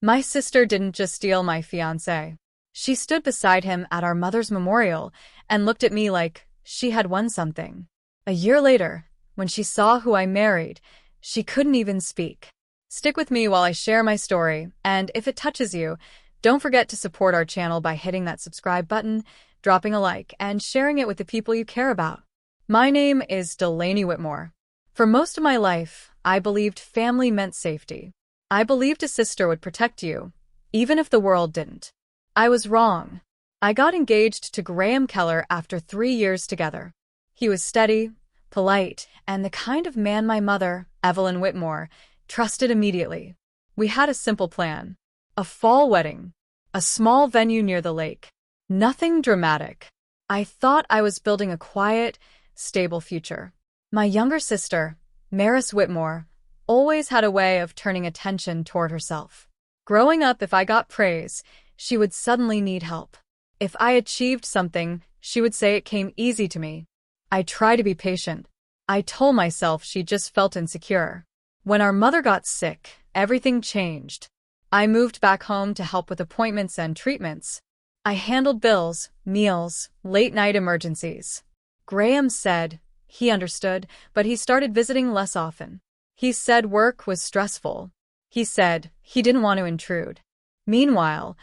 My sister didn't just steal my fiancé. She stood beside him at our mother's memorial and looked at me like she had won something. A year later, when she saw who I married, she couldn't even speak. Stick with me while I share my story, and if it touches you, don't forget to support our channel by hitting that subscribe button, dropping a like, and sharing it with the people you care about. My name is Delaney Whitmore. For most of my life, I believed family meant safety. I believed a sister would protect you, even if the world didn't. I was wrong. I got engaged to Graham Keller after 3 years together. He was steady, polite, and the kind of man my mother, Evelyn Whitmore, trusted immediately. We had a simple plan. A fall wedding. A small venue near the lake. Nothing dramatic. I thought I was building a quiet, stable future. My younger sister, Maris Whitmore, always had a way of turning attention toward herself. Growing up, if I got praise, she would suddenly need help. If I achieved something, she would say it came easy to me. I tried to be patient. I told myself she just felt insecure. When our mother got sick, everything changed. I moved back home to help with appointments and treatments. I handled bills, meals, late-night emergencies. Graham said he understood, but he started visiting less often. He said work was stressful. He said he didn't want to intrude. Meanwhile,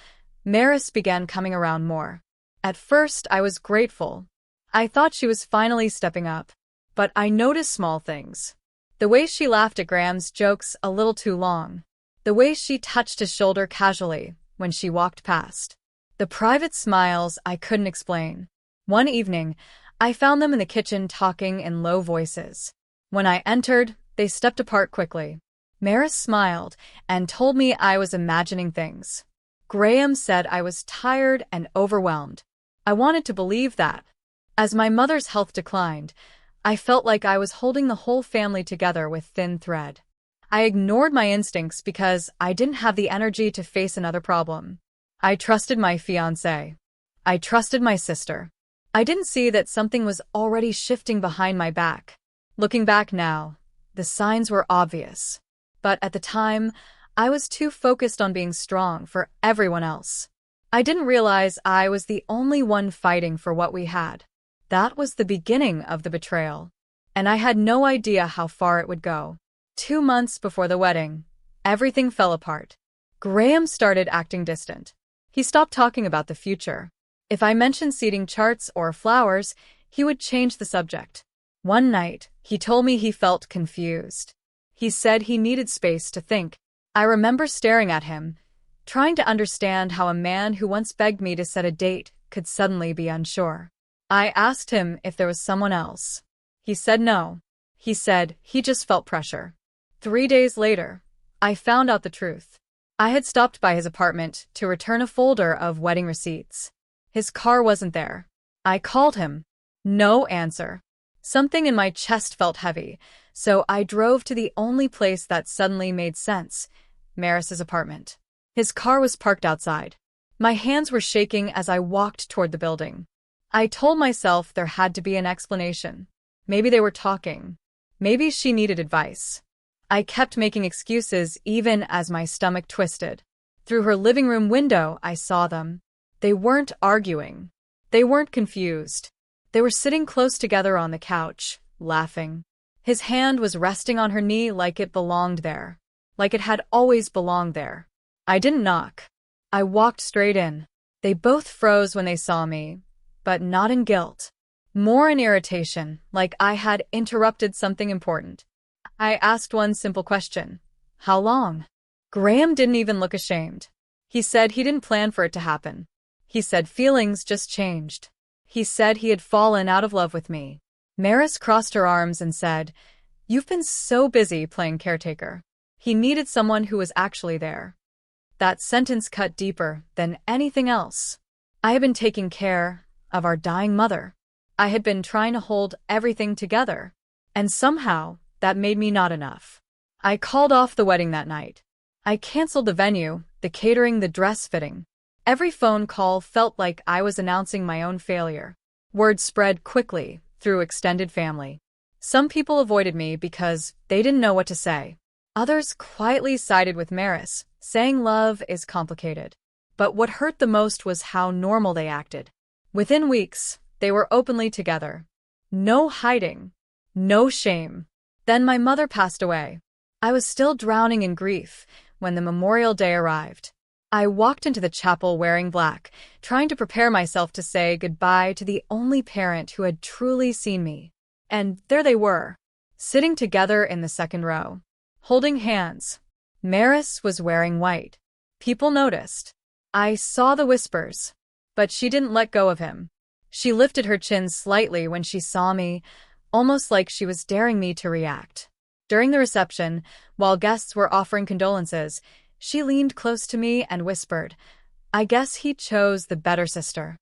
Maris began coming around more. At first, I was grateful. I thought she was finally stepping up. But I noticed small things. The way she laughed at Graham's jokes a little too long. The way she touched his shoulder casually when she walked past. The private smiles I couldn't explain. One evening, I found them in the kitchen talking in low voices. When I entered, they stepped apart quickly. Maris smiled and told me I was imagining things. Graham said I was tired and overwhelmed. I wanted to believe that. As my mother's health declined, I felt like I was holding the whole family together with thin thread. I ignored my instincts because I didn't have the energy to face another problem. I trusted my fiancé. I trusted my sister. I didn't see that something was already shifting behind my back. Looking back now, the signs were obvious. But at the time, I was too focused on being strong for everyone else. I didn't realize I was the only one fighting for what we had. That was the beginning of the betrayal. And I had no idea how far it would go. 2 months before the wedding, everything fell apart. Graham started acting distant. He stopped talking about the future. If I mentioned seating charts or flowers, he would change the subject. One night, he told me he felt confused. He said he needed space to think. I remember staring at him, trying to understand how a man who once begged me to set a date could suddenly be unsure. I asked him if there was someone else. He said no. He said he just felt pressure. 3 days later, I found out the truth. I had stopped by his apartment to return a folder of wedding receipts. His car wasn't there. I called him. No answer. Something in my chest felt heavy, so I drove to the only place that suddenly made sense, Maris's apartment. His car was parked outside. My hands were shaking as I walked toward the building. I told myself there had to be an explanation. Maybe they were talking. Maybe she needed advice. I kept making excuses even as my stomach twisted. Through her living room window, I saw them. They weren't arguing. They weren't confused. They were sitting close together on the couch, laughing. His hand was resting on her knee like it belonged there. Like it had always belonged there. I didn't knock. I walked straight in. They both froze when they saw me, but not in guilt. More in irritation, like I had interrupted something important. I asked one simple question. How long? Graham didn't even look ashamed. He said he didn't plan for it to happen. He said feelings just changed. He said he had fallen out of love with me. Maris crossed her arms and said, "You've been so busy playing caretaker." He needed someone who was actually there. That sentence cut deeper than anything else. I had been taking care of our dying mother. I had been trying to hold everything together. And somehow, that made me not enough. I called off the wedding that night. I canceled the venue, the catering, the dress fitting. Every phone call felt like I was announcing my own failure. Word spread quickly through extended family. Some people avoided me because they didn't know what to say. Others quietly sided with Maris, Saying love is complicated. But what hurt the most was how normal they acted. Within weeks, they were openly together. No hiding. No shame. Then my mother passed away. I was still drowning in grief when the memorial day arrived. I walked into the chapel wearing black, trying to prepare myself to say goodbye to the only parent who had truly seen me. And there they were, sitting together in the second row, holding hands. Maris was wearing white. People noticed. I saw the whispers. But she didn't let go of him. She lifted her chin slightly when she saw me, almost like she was daring me to react. During the reception, while guests were offering condolences, she leaned close to me and whispered, "I guess he chose the better sister."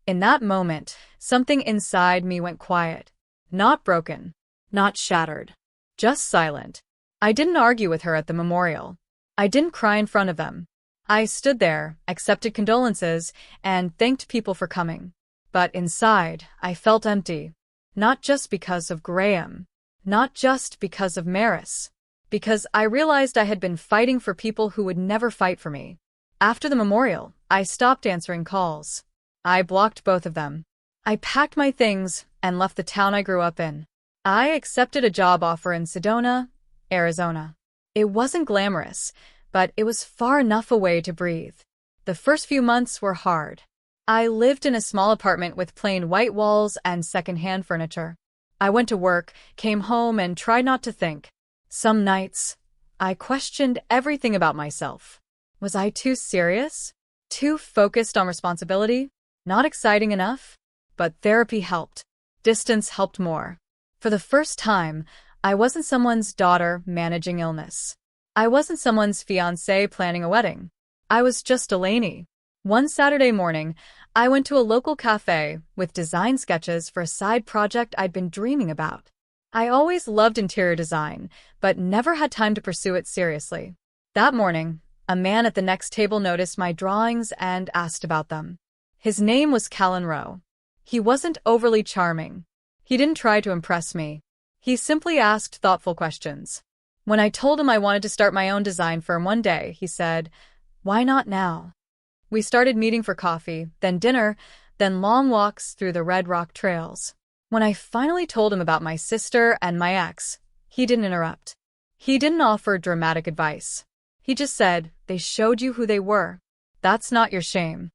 In that moment, something inside me went quiet. Not broken. Not shattered. Just silent. I didn't argue with her at the memorial. I didn't cry in front of them. I stood there, accepted condolences, and thanked people for coming. But inside, I felt empty. Not just because of Graham. Not just because of Maris. Because I realized I had been fighting for people who would never fight for me. After the memorial, I stopped answering calls. I blocked both of them. I packed my things and left the town I grew up in. I accepted a job offer in Sedona, Arizona. It wasn't glamorous, but it was far enough away to breathe. The first few months were hard. I lived in a small apartment with plain white walls and secondhand furniture. I went to work, came home, and tried not to think. Some nights, I questioned everything about myself. Was I too serious? Too focused on responsibility? Not exciting enough? But therapy helped. Distance helped more. For the first time, I wasn't someone's daughter managing illness. I wasn't someone's fiancé planning a wedding. I was just Delaney. One Saturday morning, I went to a local cafe with design sketches for a side project I'd been dreaming about. I always loved interior design, but never had time to pursue it seriously. That morning, a man at the next table noticed my drawings and asked about them. His name was Callan Rowe. He wasn't overly charming. He didn't try to impress me. He simply asked thoughtful questions. When I told him I wanted to start my own design firm one day, he said, "Why not now?" We started meeting for coffee, then dinner, then long walks through the Red Rock trails. When I finally told him about my sister and my ex, he didn't interrupt. He didn't offer dramatic advice. He just said, "They showed you who they were. That's not your shame."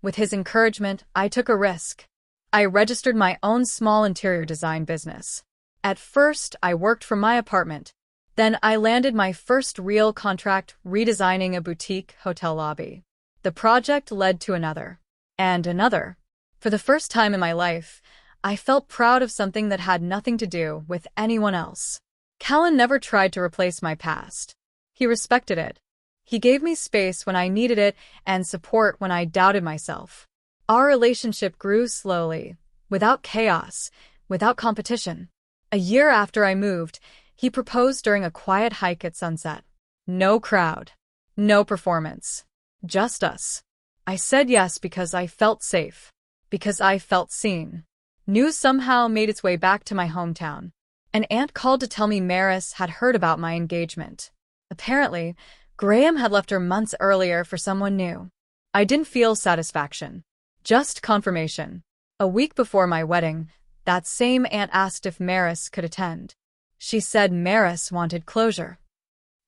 With his encouragement, I took a risk. I registered my own small interior design business. At first, I worked from my apartment. Then I landed my first real contract redesigning a boutique hotel lobby. The project led to another. And another. For the first time in my life, I felt proud of something that had nothing to do with anyone else. Callan never tried to replace my past. He respected it. He gave me space when I needed it and support when I doubted myself. Our relationship grew slowly, without chaos, without competition. A year after I moved, he proposed during a quiet hike at sunset. No crowd. No performance. Just us. I said yes because I felt safe. Because I felt seen. News somehow made its way back to my hometown. An aunt called to tell me Maris had heard about my engagement. Apparently, Graham had left her months earlier for someone new. I didn't feel satisfaction. Just confirmation. A week before my wedding, that same aunt asked if Maris could attend. She said Maris wanted closure.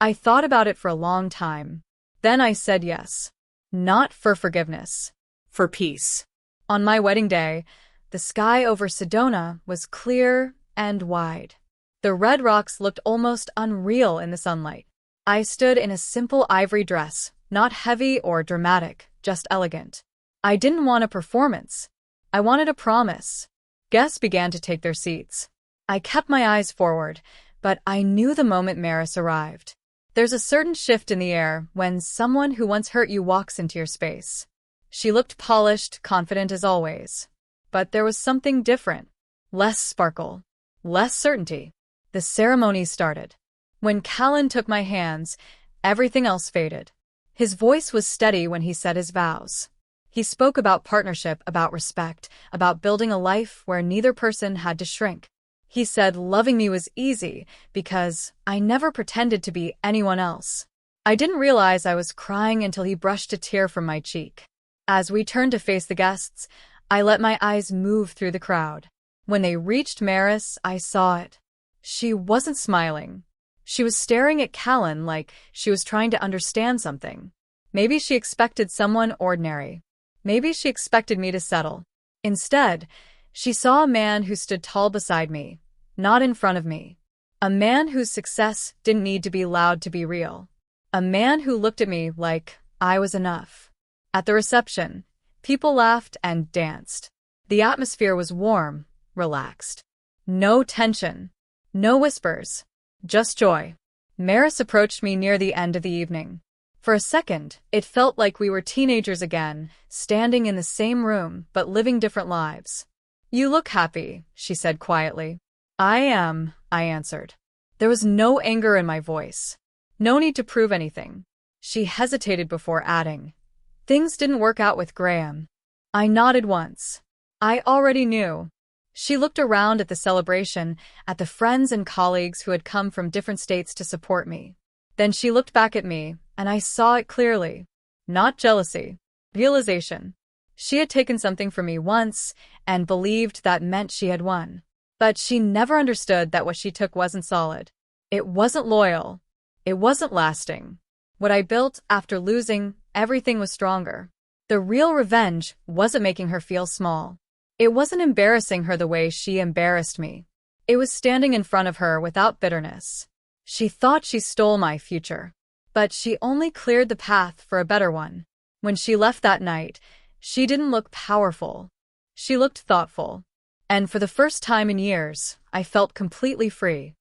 I thought about it for a long time. Then I said yes. Not for forgiveness. For peace. On my wedding day, the sky over Sedona was clear and wide. The red rocks looked almost unreal in the sunlight. I stood in a simple ivory dress, not heavy or dramatic, just elegant. I didn't want a performance. I wanted a promise. Guests began to take their seats. I kept my eyes forward, but I knew the moment Maris arrived. There's a certain shift in the air when someone who once hurt you walks into your space. She looked polished, confident as always. But there was something different. Less sparkle. Less certainty. The ceremony started. When Callan took my hands, everything else faded. His voice was steady when he said his vows. He spoke about partnership, about respect, about building a life where neither person had to shrink. He said loving me was easy because I never pretended to be anyone else. I didn't realize I was crying until he brushed a tear from my cheek. As we turned to face the guests, I let my eyes move through the crowd. When they reached Maris, I saw it. She wasn't smiling. She was staring at Callan like she was trying to understand something. Maybe she expected someone ordinary. Maybe she expected me to settle. Instead, she saw a man who stood tall beside me, not in front of me. A man whose success didn't need to be loud to be real. A man who looked at me like I was enough. At the reception, people laughed and danced. The atmosphere was warm, relaxed. No tension. No whispers. Just joy. Maris approached me near the end of the evening. For a second, it felt like we were teenagers again, standing in the same room but living different lives. "You look happy," she said quietly. "I am," I answered. There was no anger in my voice. No need to prove anything. She hesitated before adding, "Things didn't work out with Graham." I nodded once. I already knew. She looked around at the celebration, at the friends and colleagues who had come from different states to support me. Then she looked back at me, and I saw it clearly. Not jealousy. Realization. She had taken something from me once, and believed that meant she had won. But she never understood that what she took wasn't solid. It wasn't loyal. It wasn't lasting. What I built after losing everything was stronger. The real revenge wasn't making her feel small. It wasn't embarrassing her the way she embarrassed me. It was standing in front of her without bitterness. She thought she stole my future. But she only cleared the path for a better one. When she left that night, she didn't look powerful. She looked thoughtful. And for the first time in years, I felt completely free.